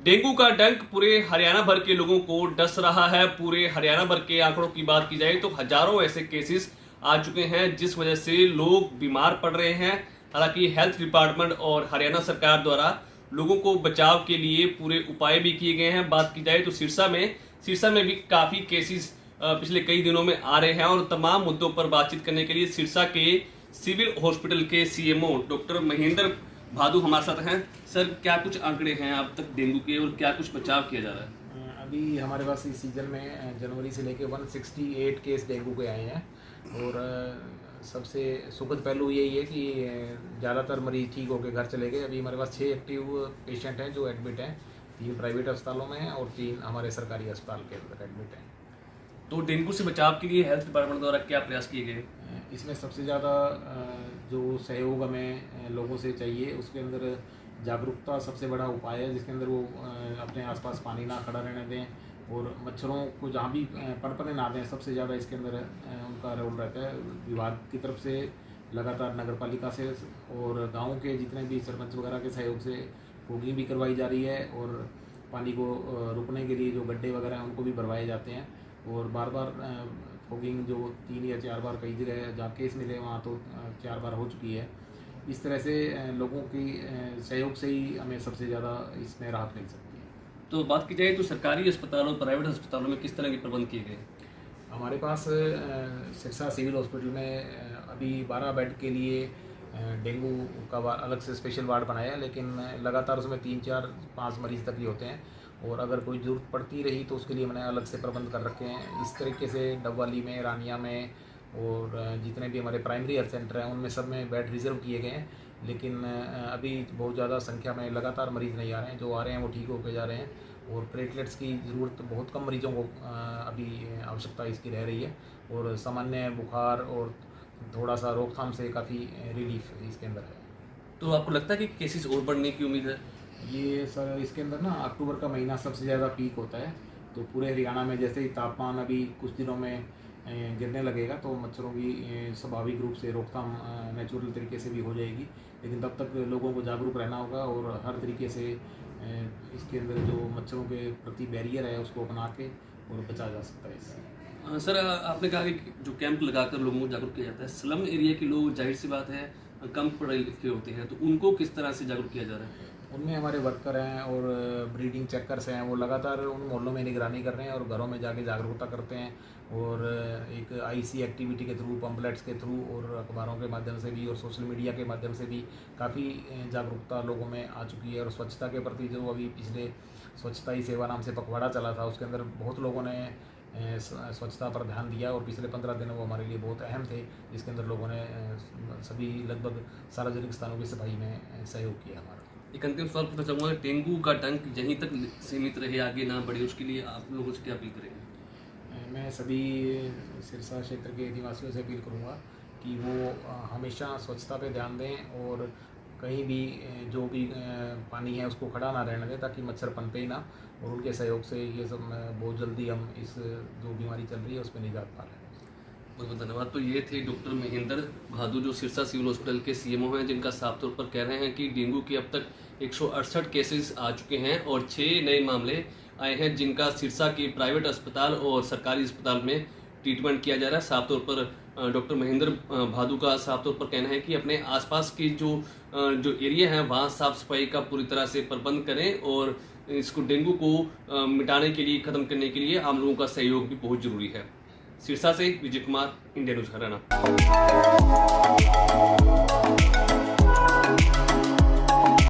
Dengue का डंक पूरे हरियाणा भर के लोगों को डस रहा है। पूरे हरियाणा भर के आंकड़ों की बात की जाए तो हजारों ऐसे केसेस आ चुके हैं जिस वजह से लोग बीमार पड़ रहे हैं। हालांकि हेल्थ डिपार्टमेंट और हरियाणा सरकार द्वारा लोगों को बचाव के लिए पूरे उपाय भी किए गए हैं। बात की जाए तो सिरसा में भी काफी केसेस पिछले कई दिनों में आ रहे हैं और तमाम मुद्दों पर बातचीत करने के लिए सिरसा के सिविल हॉस्पिटल के सीएमओ डॉक्टर महेंद्र भादु हमारे साथ हैं। सर, क्या कुछ आंकड़े हैं अब तक डेंगू के और क्या कुछ बचाव किया जा रहा है? अभी हमारे पास इस सीज़न में जनवरी से लेके 168 केस डेंगू के आए हैं और सबसे सुखद पहलू यही है कि ज़्यादातर मरीज ठीक होकर घर चले गए। अभी हमारे पास 6 एक्टिव पेशेंट हैं जो एडमिट हैं, 3 प्राइवेट अस्पतालों में हैं और 3 हमारे सरकारी अस्पताल के अंदर एडमिट हैं। तो डेंगू से बचाव के लिए हेल्थ डिपार्टमेंट द्वारा क्या प्रयास किए गए? इसमें सबसे ज़्यादा जो सहयोग हमें लोगों से चाहिए उसके अंदर जागरूकता सबसे बड़ा उपाय है, जिसके अंदर वो अपने आसपास पानी ना खड़ा रहने दें और मच्छरों को जहाँ भी पनपने ना दें। सबसे ज़्यादा इसके अंदर उनका रोल रहता है। विभाग की तरफ से लगातार नगर पालिका से और गाँव के जितने भी सरपंच वगैरह के सहयोग से फॉगिंग भी करवाई जा रही है और पानी को रुकने के लिए जो गड्ढे वगैरह हैं उनको भी भरवाए जाते हैं और बार बार फॉगिंग जो 3 या 4 बार कई जगह जहाँ केस मिले वहाँ तो 4 बार हो चुकी है। इस तरह से लोगों की सहयोग से ही हमें सबसे ज़्यादा इसमें राहत मिल सकती है। तो बात की जाए तो सरकारी अस्पतालों प्राइवेट अस्पतालों में किस तरह के प्रबंध किए गए? हमारे पास सिरसा सिविल हॉस्पिटल में अभी 12 बेड के लिए डेंगू का अलग से स्पेशल वार्ड बनाया है, लेकिन लगातार उसमें 3, 4, 5 मरीज तक ही होते हैं और अगर कोई ज़रूरत पड़ती रही तो उसके लिए मैंने अलग से प्रबंध कर रखे हैं। इस तरीके से डबवाली में, रानिया में और जितने भी हमारे प्राइमरी हेल्थ सेंटर हैं उनमें सब में बेड रिजर्व किए गए हैं, लेकिन अभी बहुत ज़्यादा संख्या में लगातार मरीज़ नहीं आ रहे हैं। जो आ रहे हैं वो ठीक होकर जा रहे हैं और प्लेटलेट्स की ज़रूरत बहुत कम मरीजों को अभी आवश्यकता इसकी रह रही है और सामान्य बुखार और थोड़ा सा रोकथाम से काफ़ी रिलीफ इसके अंदर है। तो आपको लगता है कि केसेस और बढ़ने की उम्मीद है? ये सर इसके अंदर ना अक्टूबर का महीना सबसे ज़्यादा पीक होता है, तो पूरे हरियाणा में जैसे ही तापमान अभी कुछ दिनों में गिरने लगेगा तो मच्छरों की स्वाभाविक रूप से रोकथाम नेचुरल तरीके से भी हो जाएगी। लेकिन तब तक लोगों को जागरूक रहना होगा और हर तरीके से इसके अंदर जो मच्छरों के प्रति बैरियर है उसको अपना के और बचा जा सकता है इससे। सर, आपने कहा कि जो कैंप लगाकर लोगों को जागरूक किया जाता है, स्लम एरिया के लोग जाहिर सी बात है कम पढ़े लिखे होते हैं, तो उनको किस तरह से जागरूक किया जा रहा है? उनमें हमारे वर्कर हैं और ब्रीडिंग चेकर्स हैं, वो लगातार उन मोहल्लों में निगरानी कर रहे हैं और घरों में जाके जागरूकता करते हैं और एक आईसी एक्टिविटी के थ्रू, पम्पलेट्स के थ्रू और अखबारों के माध्यम से भी और सोशल मीडिया के माध्यम से भी काफ़ी जागरूकता लोगों में आ चुकी है। और स्वच्छता के प्रति जो अभी पिछले स्वच्छता ही सेवा नाम से पखवाड़ा चला था उसके अंदर बहुत लोगों ने स्वच्छता पर ध्यान दिया और पिछले 15 दिन वो हमारे लिए बहुत अहम थे, जिसके अंदर लोगों ने सभी लगभग सार्वजनिक स्थानों की सफाई में सहयोग किया हमारा। एक अंतिम सवाल पूछना चाहूँगा, डेंगू का डंक यहीं तक सीमित रहे, आगे ना बढ़े, उसके लिए आप लोगों से क्या अपील करेंगे? मैं सभी सिरसा क्षेत्र के निवासियों से अपील करूँगा कि वो हमेशा स्वच्छता पे ध्यान दें और कहीं भी जो भी पानी है उसको खड़ा ना रहने दें ताकि मच्छर पनपे ही ना, और उनके सहयोग से ये सब बहुत जल्दी हम इस जो बीमारी चल रही है उस पर निजात पा लें। बहुत बहुत धन्यवाद। तो ये थे डॉक्टर महेंद्र भादु जो सिरसा सिविल हॉस्पिटल के सीएमओ हैं, जिनका साफ तौर पर कह रहे हैं कि डेंगू के अब तक 168 केसेस आ चुके हैं और 6 नए मामले आए हैं जिनका सिरसा के प्राइवेट अस्पताल और सरकारी अस्पताल में ट्रीटमेंट किया जा रहा है। साफ तौर पर डॉक्टर महेंद्र भादु का साफ तौर पर कहना है कि अपने आसपास की जो एरिया है वहाँ साफ सफाई का पूरी तरह से प्रबंध करें और इसको डेंगू को मिटाने के लिए, खत्म करने के लिए आम लोगों का सहयोग भी बहुत जरूरी है। सिरसा से विजय कुमार, इंडिया न्यूज हरियाणा।